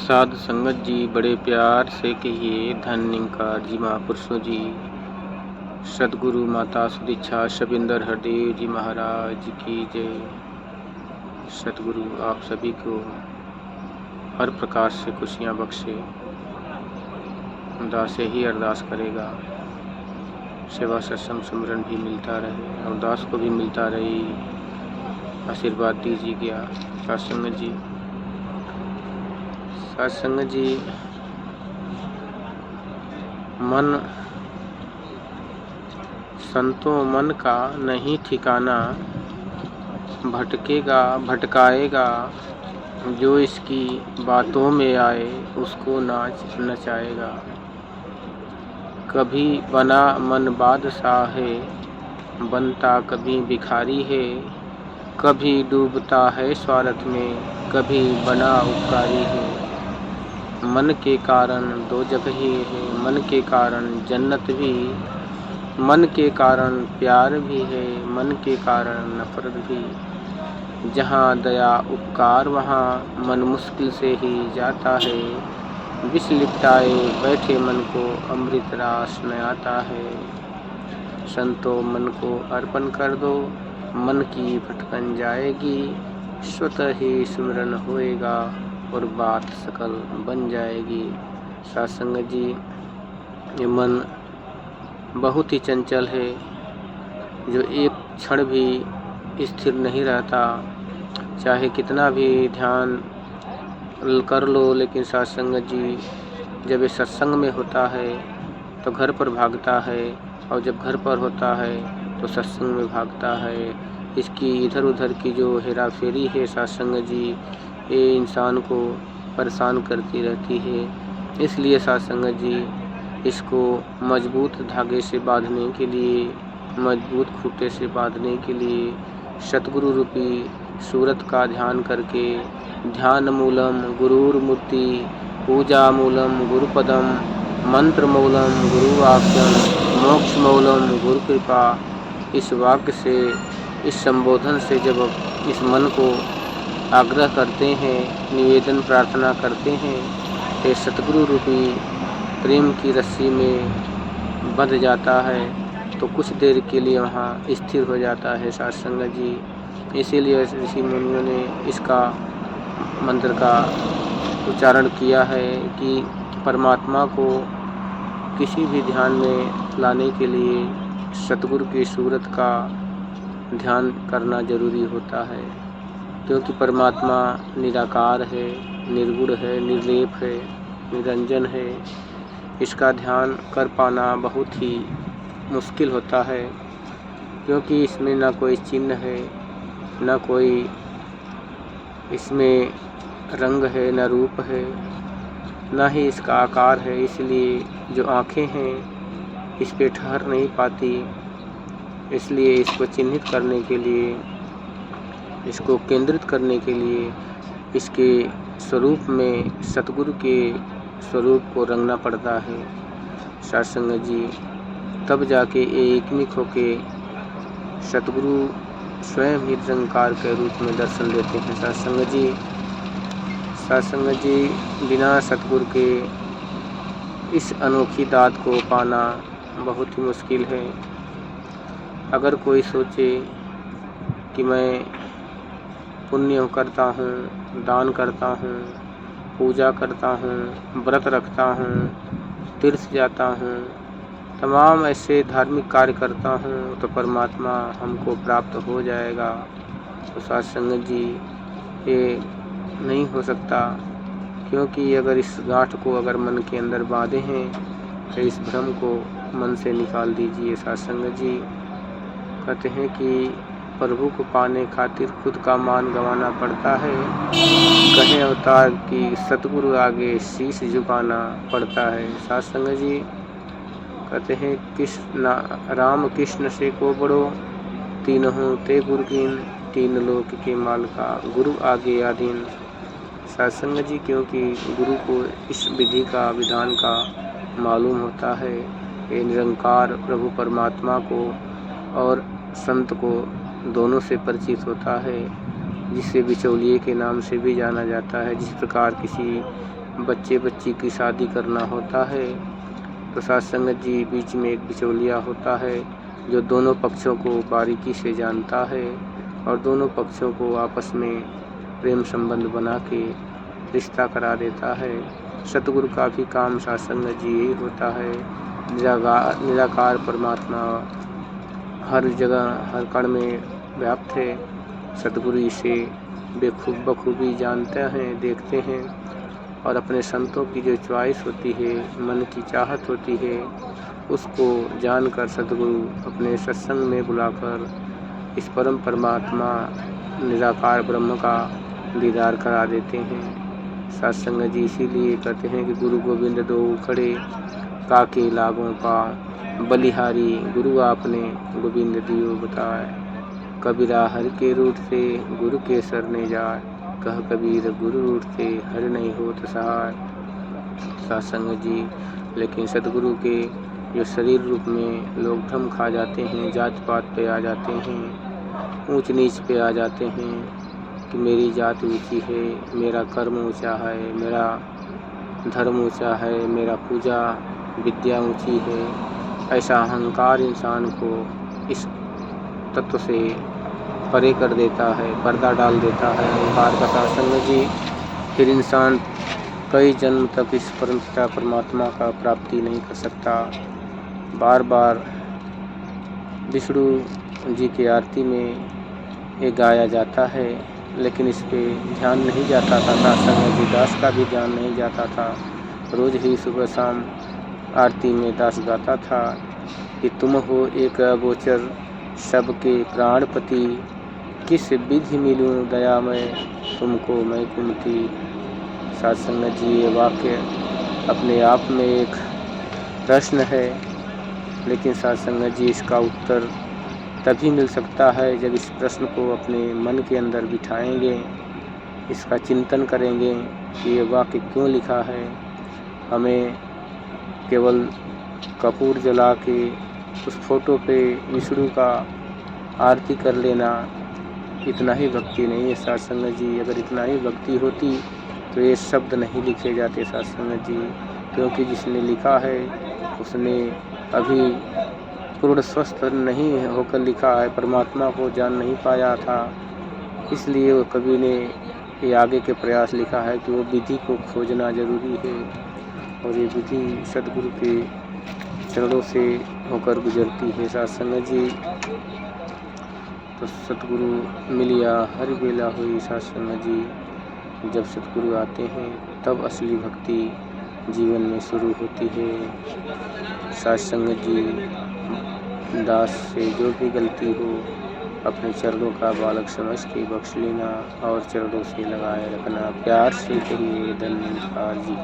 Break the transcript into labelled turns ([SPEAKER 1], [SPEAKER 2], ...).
[SPEAKER 1] साध संगत जी बड़े प्यार से कहिए। धन निंकार जी महापुरुषों जी, सदगुरु माता सुदीक्षा शबिंदर हरदेव जी महाराज की जय। सदगुरु आप सभी को हर प्रकार से खुशियाँ बख्शे। दास यही अरदास करेगा, सेवा सत्संग सुमरन भी मिलता रहे और दास को भी मिलता रहे। आशीर्वाद दीजिएगा सत्संग जी। सत्संग जी, मन संतों मन का नहीं ठिकाना, भटकेगा भटकाएगा। जो इसकी बातों में आए उसको नाच नचाएगा। कभी बना मन बादशाह है, बनता कभी भिखारी है। कभी डूबता है स्वार्थ में, कभी बना उपकारी है। मन के कारण दो जगह है, मन के कारण जन्नत भी, मन के कारण प्यार भी है, मन के कारण नफरत भी। जहाँ दया उपकार वहाँ मन मुश्किल से ही जाता है। विष लिपटाए बैठे मन को अमृत रास न आता है। संतों मन को अर्पण कर दो, मन की भटकन जाएगी। स्वतः ही स्मरण होएगा और बात सकल बन जाएगी। सत्संग जी, ये मन बहुत ही चंचल है, जो एक क्षण भी स्थिर नहीं रहता। चाहे कितना भी ध्यान कर लो, लेकिन सत्संग जी जब ये सत्संग में होता है तो घर पर भागता है, और जब घर पर होता है तो सत्संग में भागता है। इसकी इधर उधर की जो हेरा फेरी है सत्संग जी, ये इंसान को परेशान करती रहती है। इसलिए सत्संग जी, इसको मजबूत धागे से बांधने के लिए, मजबूत खूंटे से बांधने के लिए सतगुरु रूपी सूरत का ध्यान करके, ध्यान मूलम गुरुर मूर्ति, पूजा मूलम गुरुपदम, मंत्र मूलम गुरुवाक्यम, मोक्ष मूलम गुरु कृपा। इस वाक्य से, इस संबोधन से जब इस मन को आग्रह करते हैं, निवेदन प्रार्थना करते हैं, तो सतगुरु रूपी प्रेम की रस्सी में बंध जाता है, तो कुछ देर के लिए वहाँ स्थिर हो जाता है सत्संग जी। इसीलिए ऋषि मुनियों ने इसका मंत्र का उच्चारण किया है कि परमात्मा को किसी भी ध्यान में लाने के लिए सतगुरु की सूरत का ध्यान करना जरूरी होता है। क्योंकि परमात्मा निराकार है, निर्गुण है, निर्लेप है, निरंजन है। इसका ध्यान कर पाना बहुत ही मुश्किल होता है, क्योंकि इसमें ना कोई चिन्ह है, ना कोई इसमें रंग है, ना रूप है, ना ही इसका आकार है। इसलिए जो आँखें हैं इस पे ठहर नहीं पाती। इसलिए इसको चिन्हित करने के लिए, इसको केंद्रित करने के लिए इसके स्वरूप में सतगुरु के स्वरूप को रंगना पड़ता है सत्संग जी। तब जाके एकमिक होके सतगुरु स्वयं ही निरंकार के रूप में दर्शन देते हैं सत्संग जी। सत्संग जी, बिना सतगुरु के इस अनोखी दात को पाना बहुत ही मुश्किल है। अगर कोई सोचे कि मैं पुण्य करता हूँ, दान करता हूँ, पूजा करता हूँ, व्रत रखता हूँ, तीर्थ जाता हूँ, तमाम ऐसे धार्मिक कार्य करता हूँ तो परमात्मा हमको प्राप्त हो जाएगा, तो सत्संग जी ये नहीं हो सकता। क्योंकि अगर इस गांठ को अगर मन के अंदर बांधे हैं तो इस भ्रम को मन से निकाल दीजिए सत्संग जी। कहते हैं कि प्रभु को पाने खातिर खुद का मान गंवाना पड़ता है। कहे अवतार की सतगुरु आगे शीश झुकाना पड़ता है सत्संग जी। कहते हैं कृष्ण राम कृष्ण से को बड़ो, तीनों ते गुरु कीन, तीन लोक के माल का गुरु आगे आधीन सत्संग जी। क्योंकि गुरु को इस विधि का, विधान का मालूम होता है। ये निरंकार प्रभु परमात्मा को और संत को दोनों से परिचित होता है, जिसे बिचौलिए के नाम से भी जाना जाता है। जिस प्रकार किसी बच्चे बच्ची की शादी करना होता है तो साथ संगत जी बीच में एक बिचौलिया होता है जो दोनों पक्षों को बारीकी से जानता है और दोनों पक्षों को आपस में प्रेम संबंध बना के रिश्ता करा देता है। सतगुरु का भी काम साथ संगत जी यही होता है। निराकार परमात्मा हर जगह हर कण में व्याप्त है। सतगुरु इसे बखूबी जानते हैं, देखते हैं और अपने संतों की जो च्वाइस होती है, मन की चाहत होती है, उसको जानकर सतगुरु अपने सत्संग में बुलाकर इस परम परमात्मा निराकार ब्रह्म का दीदार करा देते हैं। सत्संग जी इसीलिए कहते हैं कि गुरु गोविंद दो खड़े काके लागों का बलिहारी गुरु आपने गोविंद दियो बताए। कबीरा हर के रूट से गुरु के सरने जाए, कह कबीर गुरु रूट से हर नहीं होत सहाय। सत्संग जी लेकिन सतगुरु के जो शरीर रूप में लोग धम खा जाते हैं, जात पात पे आ जाते हैं, ऊंच नीच पे आ जाते हैं कि मेरी जात ऊंची है, मेरा कर्म ऊंचा है, मेरा धर्म ऊंचा है, मेरा पूजा विद्या ऊंची है। ऐसा अहंकार इंसान को इस तत्व से परे कर देता है, पर्दा डाल देता है अहंकार का। सत्संग जी फिर इंसान कई जन्म तक इस परम पिता परमात्मा का प्राप्ति नहीं कर सकता। बार बार विष्णु जी की आरती में ये गाया जाता है लेकिन इस पे ध्यान नहीं जाता था। सत्संग जी दास का भी ध्यान नहीं जाता था। रोज ही सुबह शाम आरती में दास गाता था कि तुम हो एक अगोचर सबके प्राणपति, किस विधि मिलूं दया में तुमको मैं कुमति। सत्संग जी ये वाक्य अपने आप में एक प्रश्न है, लेकिन सत्संग जी इसका उत्तर तभी मिल सकता है जब इस प्रश्न को अपने मन के अंदर बिठाएंगे, इसका चिंतन करेंगे कि ये वाक्य क्यों लिखा है। हमें केवल कपूर जला के उस फोटो पे विष्णु का आरती कर लेना इतना ही भक्ति नहीं है। सत्संग जी अगर इतना ही भक्ति होती तो ये शब्द नहीं लिखे जाते सत्संग जी, क्योंकि जिसने लिखा है उसने अभी पूर्ण स्वस्थ नहीं होकर लिखा है, परमात्मा को जान नहीं पाया था। इसलिए वो कवि ने ये आगे के प्रयास लिखा है कि वो विधि को खोजना जरूरी है और ये विधि सद्गुरु के चरणों से होकर गुजरती है। सत्संग जी तो सतगुरु मिलिया हर बेला हुई। सत्संग जी जब सतगुरु आते हैं तब असली भक्ति जीवन में शुरू होती है। सत्संग जी दास से जो भी गलती हो अपने चरणों का बालक समझ के बख्श लेना और चरणों से लगाए रखना। प्यार से कहिए धन्यवाद जी।